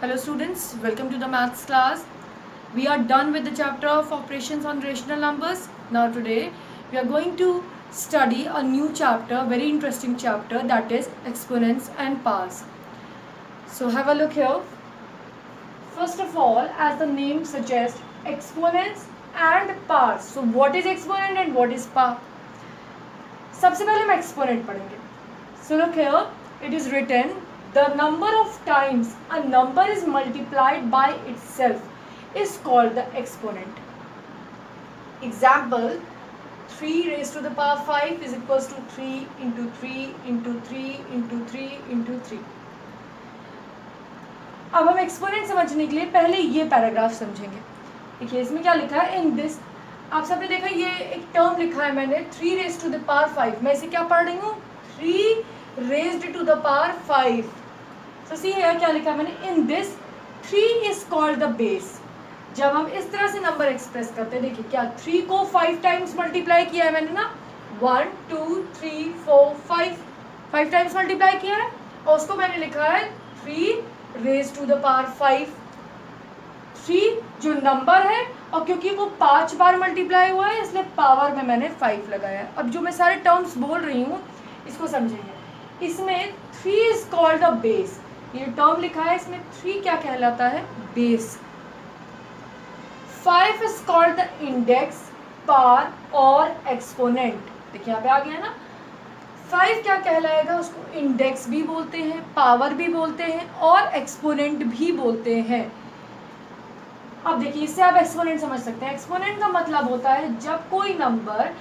Hello students, welcome to the maths class. We are done with the chapter of operations on rational numbers. Now today we are going to study a new chapter, very interesting chapter, that is exponents and powers. So have a look here. First of all, as the name suggests, exponents and powers. So what is exponent and what is power? सबसे पहले हम exponent पढ़ेंगे. So look here, it is written the number of times a number is multiplied by itself is called the exponent. Example, 3 raised to the power 5 is equals to 3 into 3 into 3 into 3 into 3. अब हम exponent समझने के लिए पहले ये paragraph समझेंगे. देखिए इसमें क्या लिखा है, इन दिस, आप सबने देखा ये एक टर्म लिखा है मैंने 3 रेज्ड टू द पावर 5. मैं इसे क्या पढ़ रही हूँ, 3 रेज्ड टू द पावर 5. तो सी है क्या लिखा है मैंने, in this 3 is called the base. जब हम इस तरह से नंबर एक्सप्रेस करते हैं, देखिए क्या 3 को 5 टाइम्स मल्टीप्लाई किया है मैंने ना, 1 2 3 4 5 टाइम्स मल्टीप्लाई किया है और उसको मैंने लिखा है 3 रेज्ड टू द पावर 5. 3 जो नंबर है और क्योंकि वो 5 बार मल्टीप्लाई हुआ है इसलिए पावर में मैंने 5 लगाया है. अब जो मैं सारे टर्म्स बोल रही हूँ इसको समझिए. इसमें 3 इज कॉल्ड द बेस. ये टर्म लिखा है इसमें 3 क्या कहलाता है, base. 5 is called the index, power और एक्सपोनेंट. देखिए यहाँ पे आ गया ना, 5 क्या कहलाएगा, उसको इंडेक्स भी बोलते हैं, पावर भी बोलते हैं और एक्सपोनेंट भी बोलते हैं. अब देखिए इससे आप एक्सपोनेंट समझ सकते हैं. एक्सपोनेंट का मतलब होता है जब कोई नंबर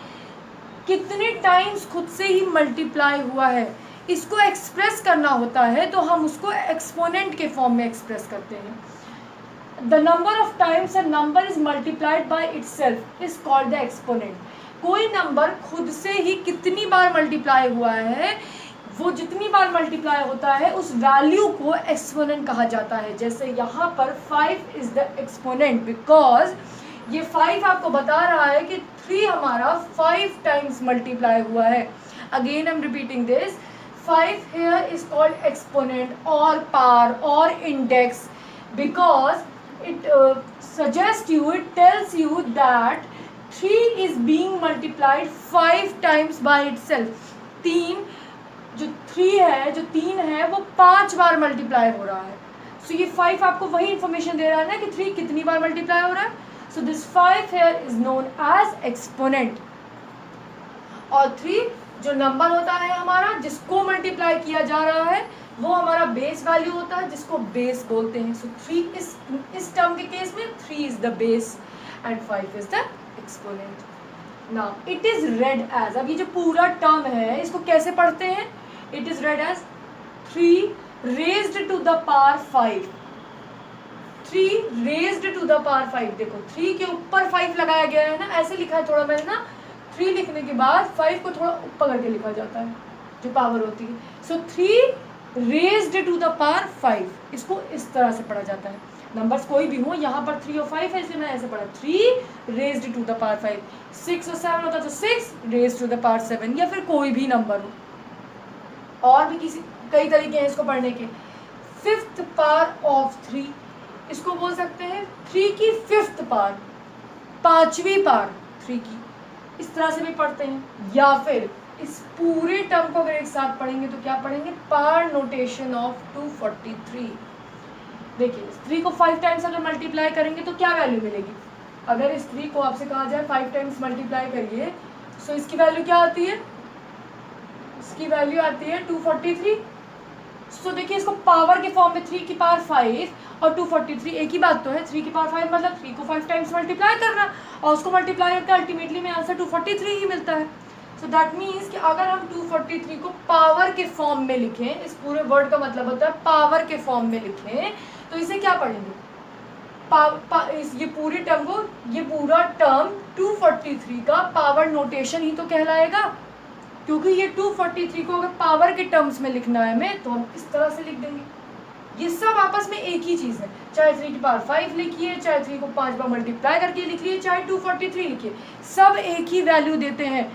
कितने टाइम्स खुद से ही मल्टीप्लाई हुआ है इसको एक्सप्रेस करना होता है तो हम उसको एक्सपोनेंट के फॉर्म में एक्सप्रेस करते हैं. The number of times a number is multiplied by itself is called the exponent. कोई नंबर खुद से ही कितनी बार मल्टीप्लाई हुआ है, वो जितनी बार मल्टीप्लाई होता है उस वैल्यू को एक्सपोनेंट कहा जाता है. जैसे यहाँ पर 5 इज द एक्सपोनेंट बिकॉज ये 5 आपको बता रहा है कि 3 हमारा 5 टाइम्स मल्टीप्लाई हुआ है. Again I am repeating this, 5 here is called exponent or power or index because it suggests you, it tells you that 3 is being multiplied 5 times by itself. 3 जो 3 है वो 5 बार मल्टीप्लाई हो रहा है. सो ये 5 आपको वही इंफॉर्मेशन दे रहा है ना कि 3 कितनी बार मल्टीप्लाई हो रहा है. So this 5 here is known as exponent. और 3 जो नंबर होता है हमारा जिसको मल्टीप्लाई किया जा रहा है वो हमारा बेस वैल्यू होता है जिसको बेस बोलते हैं. सो 3 इस टर्म के केस में 3 is the base and 5 is the exponent. Now it is read as, अब ये जो पूरा टर्म है इसको कैसे पढ़ते हैं, it is read as 3 raised to the power 5. 3 raised to the power 5. देखो 3 के ऊपर 5 लगाया गया है ना, ऐसे लिखा है थोड़ा मैंने ना, 3 लिखने के बाद 5 को थोड़ा ऊपर करके लिखा जाता है जो पावर होती है. सो 3 रेज्ड टू द पावर 5, इसको इस तरह से पढ़ा जाता है. नंबर्स कोई भी हो, यहाँ पर 3 और 5 है इसलिए मैंने ऐसे पढ़ा 3 रेज्ड टू द पावर 5. 6 और 7 होता तो 6 रेज्ड टू द पावर 7, या फिर कोई भी नंबर हो. और भी कई तरीके हैं इसको पढ़ने के. 5th पावर ऑफ 3 इसको बोल सकते हैं 3 की 5th पावर, 5वीं पावर 3 की, इस तरह से भी पढ़ते हैं. या फिर इस पूरे टर्म को अगर एक साथ पढ़ेंगे तो क्या पढ़ेंगे, पावर नोटेशन ऑफ 243. देखिए इस 3 को 5 टाइम्स अगर मल्टीप्लाई करेंगे तो क्या वैल्यू मिलेगी. अगर इस 3 को आपसे कहा जाए 5 टाइम्स मल्टीप्लाई करिए तो इसकी वैल्यू क्या आती है, इसकी वैल्यू आती है 243. सो देखिए इसको पावर के फॉर्म में 3 की पावर 5 और 243 एक ही बात तो है. 3 की पावर 5 मतलब 3 को 5 टाइम्स मल्टीप्लाई करना और उसको मल्टीप्लाई करके अल्टीमेटली में आंसर 243 ही मिलता है. सो दैट मीन्स कि अगर हम 243 को पावर के फॉर्म में लिखें, इस पूरे वर्ड का मतलब होता है पावर के फॉर्म में लिखें, तो इसे क्या पढ़ेंगे, ये पूरे टर्म को, ये पूरा टर्म 243 का पावर नोटेशन ही तो कहलाएगा. क्योंकि ये 243 को अगर पावर के टर्म्स में लिखना है हमें तो हम इस तरह से लिख देंगे. ये सब आपस में एक ही चीज़ है. चाहे 3 की पावर 5 लिखिए, चाहे 3 को 5 बार मल्टीप्लाई करके लिखिए, चाहे 243 लिखिए, सब एक ही वैल्यू देते हैं.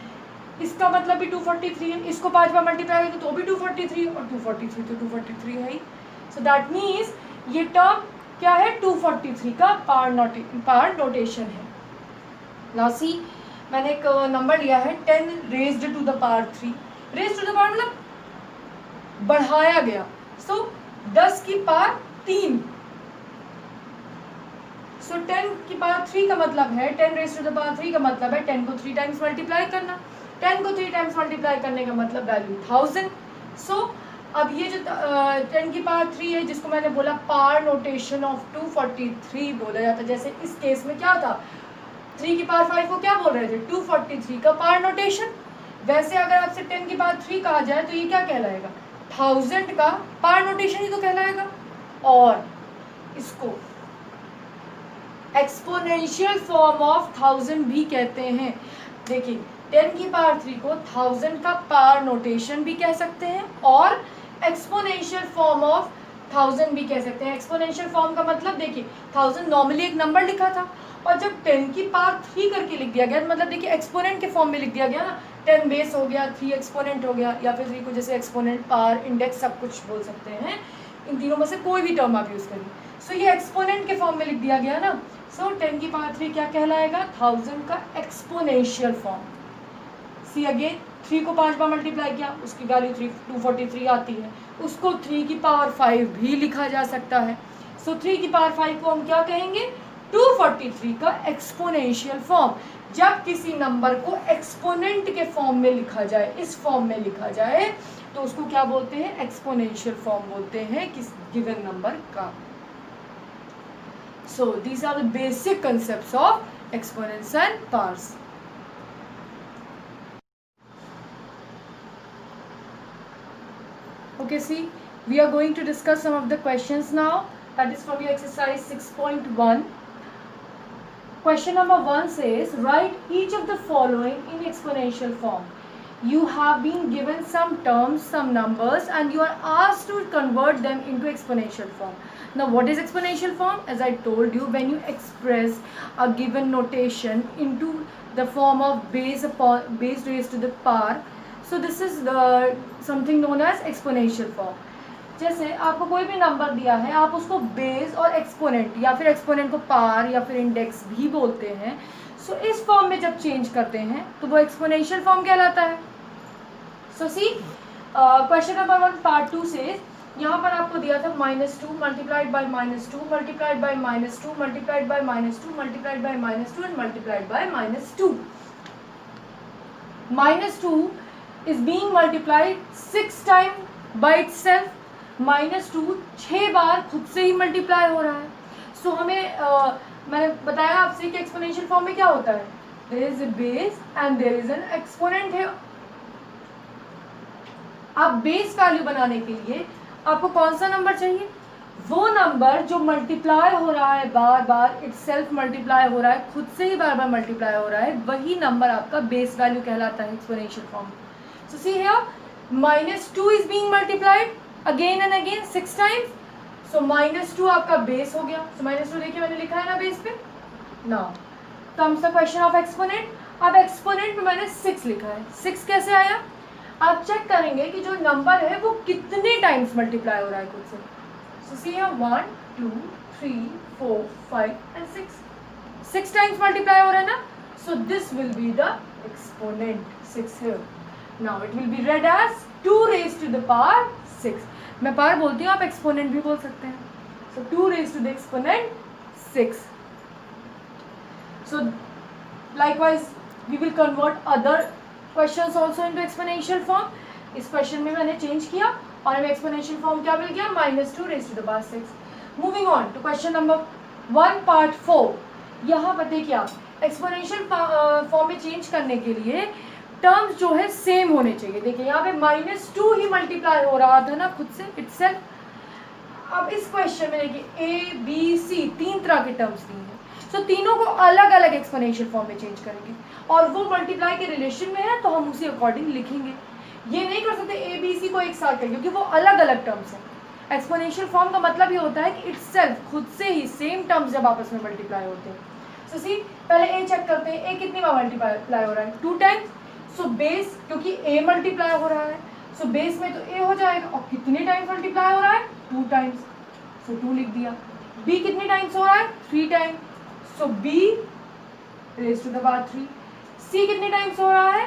इसका मतलब भी 243 है, इसको 5 बार मल्टीप्लाई करेंगे तो भी 243 और 243 तो 243 है ही. सो दैट मीन्स ये टर्म क्या है, 243 का पावर नोटेशन है। नाउ सी, मैंने एक नंबर लिया है 10 raised to the power 3। Raised to the power मतलब बढ़ाया गया, सो 10 की पावर 3। सो 10 की पावर 3 का मतलब है 10 रेज्ड टू द पावर 3 का मतलब है 10 को 3 टाइम्स मल्टीप्लाई करना। 10 को 3 टाइम्स मल्टीप्लाई करने का मतलब वैल्यू 1000। सो अब ये जो 10 की पावर 3 है, जिसको मैंने बोला पावर नोटेशन ऑफ 243 बोला जाता है। जैसे इस केस में क्या था, 3 की पावर 5 को क्या बोल रहे थे, 243 का पावर नोटेशन। वैसे अगर आपसे 10 की पावर 3 कहा जाए तो ये क्या कहलाएगा, 1000 का पावर नोटेशन ही तो कहलाएगा। और इसको एक्सपोनेंशियल फॉर्म ऑफ 1000 भी कहते हैं। देखिए 10 की पावर 3 को 1000 का पावर नोटेशन भी कह सकते हैं और एक्सपोनेंशियल फॉर्म ऑफ 1000 भी कह सकते हैं। एक्सपोनेंशियल फॉर्म का मतलब देखिए 1000 नॉर्मली एक नंबर लिखा था और जब 10 की पावर 3 करके लिख दिया गया, मतलब देखिए एक्सपोनेंट के फॉर्म में लिख दिया गया ना, 10 बेस हो गया, 3 एक्सपोनेंट हो गया, या फिर 3 को जैसे एक्सपोनेंट, पावर, इंडेक्स सब कुछ बोल सकते हैं। इन तीनों में से कोई भी टर्म आप यूज़ करिए। सो ये एक्सपोनेंट के फॉर्म में लिख दिया गया ना, सो 10 की पावर 3 क्या कहलाएगा, 1000 का एक्सपोनेंशियल फॉर्म। सी अगेन 3 को 5 बार मल्टीप्लाई किया, उसकी वैल्यू 243 आती है। उसको 3 की पावर 5 भी लिखा जा सकता है। सो 3 की पावर 5 को हम क्या कहेंगे, 243 का एक्सपोनेंशियल फॉर्म। जब किसी नंबर को एक्सपोनेंट के फॉर्म में लिखा जाए, इस फॉर्म में लिखा जाए, तो उसको क्या बोलते हैं, एक्सपोनेंशियल फॉर्म बोलते हैं किस गिवन नंबर का। So these are the basic concepts of exponents and powers. Okay, see, we are going to discuss some of the questions now. That is from your exercise 6.1. Question number 1 says, write each of the following in exponential form. You have been given some terms, some numbers, and you are asked to convert them into exponential form. Now, what is exponential form? As I told you, when you express a given notation into the form of base raised to the power, so this is something known as exponential form. जैसे आपको कोई भी number दिया है, आप उसको base और exponent या फिर एक्सपोनेंट को पावर या फिर इंडेक्स भी बोलते हैं। सो इस फॉर्म में जब चेंज करते हैं तो वो एक्सपोनेंशियल फॉर्म कहलाता है। सो सी, क्वेश्चन नंबर 1 पार्ट 2 से यहाँ पर आपको दिया था -2 multiplied by -2 multiplied by -2 multiplied by -2 multiplied by -2 and multiplied by -2। -2 is being multiplied 6 times by itself। -2 6 बार खुद से ही मल्टीप्लाई हो रहा है। सो हमें मैंने बताया आपसे कि एक्सपोनेंशियल फॉर्म में क्या होता है, there is a base and there is an exponent है। आप बेस वैल्यू बनाने के लिए आपको कौन सा नंबर चाहिए, वो नंबर जो मल्टीप्लाई हो रहा है बार बार, इटसेल्फ मल्टीप्लाई हो रहा है, खुद से ही बार बार मल्टीप्लाई हो रहा है, वही नंबर आपका बेस वैल्यू कहलाता है exponential form. So see here, -2 is being multiplied again and again 6 times. So -2 आपका बेस हो गया। So -2 देखिए मैंने लिखा है ना बेस पे। Now comes the question of exponent. अब एक्सपोनेंट में मैंने 6 लिखा है। 6 कैसे आया, आप चेक करेंगे कि जो नंबर है वो कितने टाइम्स मल्टीप्लाई हो रहा है खुद से। So see here 1 2 3 4 5 and 6, 6 times multiply हो रहा है ना। So this will be the exponent 6 here. Now it will be read as 2 raised to the power 6. मैं पावर बोलती हूँ, आप एक्सपोनेंट भी बोल सकते हैं। So 2 raised to the exponent 6. So likewise we will convert other questions also into exponential form. इस question में मैंने चेंज किया और हमें एक्सपोनेंशियल फॉर्म क्या मिल गया, -2 raised to the power 6. Moving on to question number 1 part 4. यहाँ पर देखिए आप एक्सपोनेंशियल फॉर्म में चेंज करने के लिए टर्म्स जो है सेम होने चाहिए। देखिए यहाँ पे -2 ही मल्टीप्लाई हो रहा था ना खुद से इटसेल्फ। अब इस क्वेश्चन में देखिए A B C 3 तरह के टर्म्स दिए हैं। सो तीनों को अलग अलग एक्सपोनेंशियल फॉर्म में चेंज करेंगे और वो मल्टीप्लाई के रिलेशन में है तो हम उसी अकॉर्डिंग लिखेंगे। ये नहीं कर सकते A B C को एक साथ करें क्योंकि वो अलग अलग टर्म्स हैं। एक्सपोनेंशियल फॉर्म का मतलब ये होता है कि इटसेल्फ खुद से ही सेम टर्म्स जब आपस में मल्टीप्लाई होते हैं। सो सी, पहले A चेक करते हैं, A कितनी बार मल्टीप्लाई हो रहा है, 2 टाइम्स। सो बेस, क्योंकि A मल्टीप्लाई हो रहा है, सो बेस में तो A हो जाएगा और कितने टाइम्स मल्टीप्लाई हो रहा है, 2 टाइम्स। सो 2 लिख दिया। b कितने टाइम्स हो रहा है? 3 time, so b raise to the power 3। c कितने टाइम्स हो रहा है?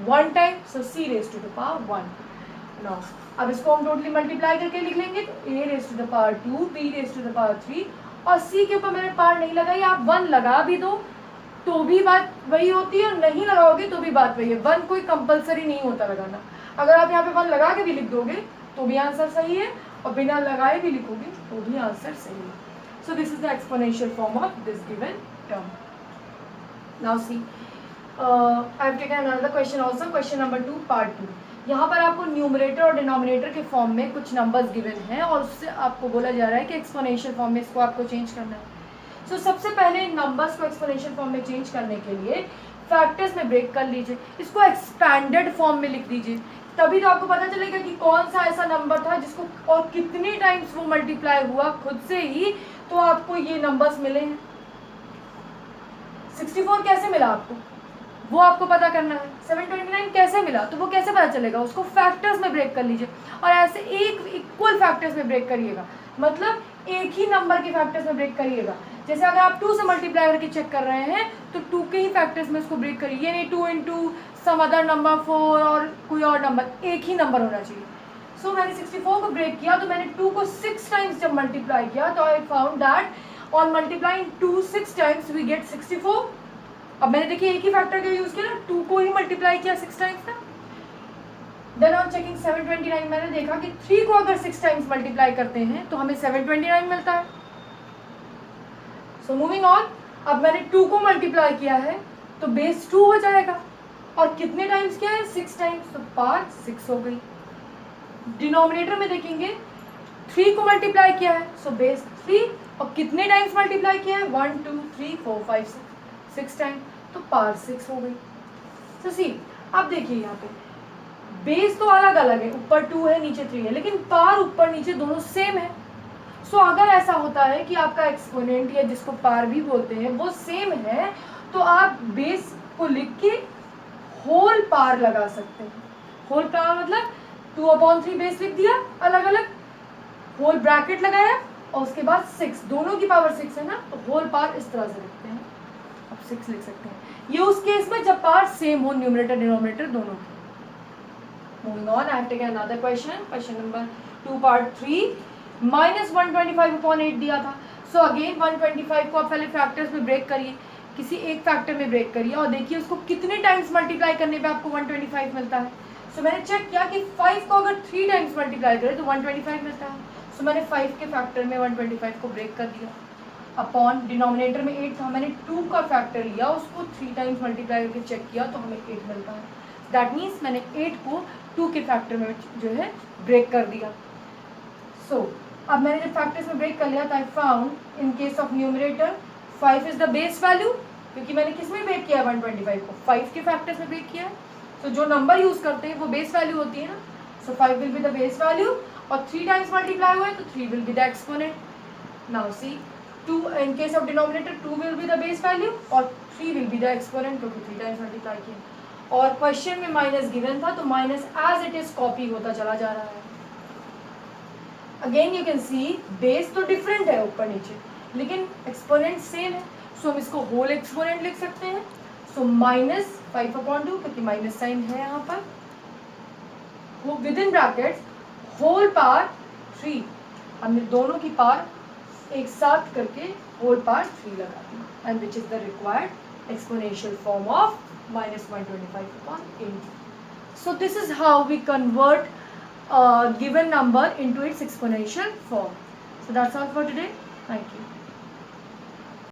1 time, so c raise to the power 1। Now अब इसको हम टोटली मल्टीप्लाई करके लिख लेंगे, तो a raise to the power 2, b raise to the power 3, और c के ऊपर मैंने पावर नहीं लगाई। आप 1 लगा भी दो तो भी बात वही होती है, और नहीं लगाओगे तो भी बात वही है। 1 कोई कंपलसरी नहीं होता लगाना। अगर आप यहाँ पे 1 लगा के भी लिख दोगे तो भी आंसर सही है, और बिना लगाए भी लिखोगे तो भी आंसर सही है। So this is the exponential form of this given term. Now see I have taken another question also, question number 2 part 2। यहाँ पर आपको न्यूमरेटर और डिनोमिनेटर के फॉर्म में कुछ नंबर्स गिवन हैं, और उससे आपको बोला जा रहा है कि एक्सपोनेंशियल फॉर्म में इसको आपको चेंज करना है। सो सबसे पहले नंबर्स को एक्सपोनेंशियल फॉर्म में चेंज करने के लिए फैक्टर्स में ब्रेक कर लीजिए, इसको एक्सपैंडेड फॉर्म में लिख दीजिए, तभी तो आपको पता चलेगा कि कौन सा ऐसा नंबर था जिसको और कितने टाइम्स वो मल्टीप्लाई हुआ खुद से ही, तो आपको ये नंबर्स मिले हैं। 64 कैसे मिला आपको, वो आपको पता करना है। 729 कैसे मिला, तो वो कैसे पता चलेगा, उसको फैक्टर्स में ब्रेक कर लीजिए, और ऐसे एक इक्वल फैक्टर्स में ब्रेक करिएगा, मतलब एक ही नंबर के फैक्टर्स में ब्रेक करिएगा। जैसे अगर आप 2 से मल्टीप्लाई करके चेक कर रहे हैं तो 2 के ही फैक्टर्स में उसको ब्रेक करिए, ये नहीं 2 इंटू सम अदर नंबर 4 और कोई और नंबर, एक ही नंबर होना चाहिए। सो मैंने 64 को ब्रेक किया, तो मैंने 2 को 6 टाइम्स जब मल्टीप्लाई किया तो I found that on multiplying 2 6 times we get 64। अब मैंने देखिए एक ही फैक्टर का यूज किया ना, 2 को ही मल्टीप्लाई किया 6 टाइम्स ना। देन ऑन चेकिंग 729 मैंने देखा कि 3 को अगर 6 टाइम्स मल्टीप्लाई करते हैं तो हमें 729 मिलता है। सो मूविंग ऑन, अब मैंने 2 को मल्टीप्लाई किया है तो बेस 2 हो जाएगा, और कितने टाइम्स किया है? 6 टाइम्स, तो पावर 6 हो गई। डिनोमिनेटर में देखेंगे 3 को मल्टीप्लाई किया है, सो बेस 3, और कितने टाइम्स मल्टीप्लाई किया है? 1 2 3 4 5 6 टाइम, तो पावर 6 हो गई। तो सी अब देखिए यहाँ पे बेस तो अलग अलग है, ऊपर 2 है नीचे 3 है, लेकिन पावर ऊपर नीचे दोनों सेम है। सो अगर ऐसा होता है कि आपका एक्सपोनेंट या जिसको पावर भी बोलते हैं वो सेम है, तो आप बेस को लिख के होल पावर लगा सकते हैं। होल पावर मतलब 2/3 बेस लिख दिया अलग अलग, होल ब्रैकेट लगाया, और उसके बाद 6, दोनों की पावर 6 है ना, तो होल पावर इस तरह से लिखते हैं, अब 6 लिख सकते हैं। ये उस केस में जब पावर सेम हो, न्यूमरेटर डिनोमिनेटर दोनों की। Moving on, I have taken another question, question number 2 part 3। -125/8 दिया था। सो अगेन 125 को आप पहले फैक्टर्स में ब्रेक करिए, किसी एक फैक्टर में ब्रेक करिए, और देखिए उसको कितने टाइम्स मल्टीप्लाई करने पे आपको 125 मिलता है। सो मैंने चेक किया कि 5 को अगर 3 टाइम्स मल्टीप्लाई करें तो 125 मिलता है। सो मैंने 5 के फैक्टर में 125 को ब्रेक कर दिया। अपॉन डिनोमिनेटर में 8 था, मैंने 2 का फैक्टर लिया, उसको 3 टाइम्स मल्टीप्लाई करके चेक किया तो हमें 8 मिलता है। दैट मीन्स मैंने 8 को 2 के फैक्टर में जो है ब्रेक कर दिया। सो अब मैंने जब फैक्टर्स में ब्रेक कर लिया तो I found in case of numerator 5 is the base value, क्योंकि मैंने किस में ब्रेक किया 125 को 5 के फैक्टर्स में ब्रेक किया है। तो जो नंबर यूज करते हैं वो बेस वैल्यू होती है ना, सो 5 will be the base value, और 3 टाइम्स मल्टीप्लाई हुआ है तो 3 will be the exponent. Now see 2 in case of denominator 2 will be the base value और 3 विल बी द एक्सपोनेंट, क्योंकि 3 टाइम्स मल्टीप्लाई किया। और क्वेश्चन में माइनस गिवन था तो minus as it is copy होता चला जा रहा है। Again you can see base तो डिफरेंट है ऊपर नीचे, लेकिन एक्सपोनेंट सेम है, सो हम इसको होल एक्सपोनेंट लिख सकते हैं। सो -5/2, क्योंकि माइनस साइन है यहाँ पर, वो within brackets whole power 3, हमने दोनों की पावर एक साथ करके होल पावर 3 लगा दी, and which is the required exponential form of -125/8. So this is how we convert a given number into its exponential form. So that's all for today. Thank you.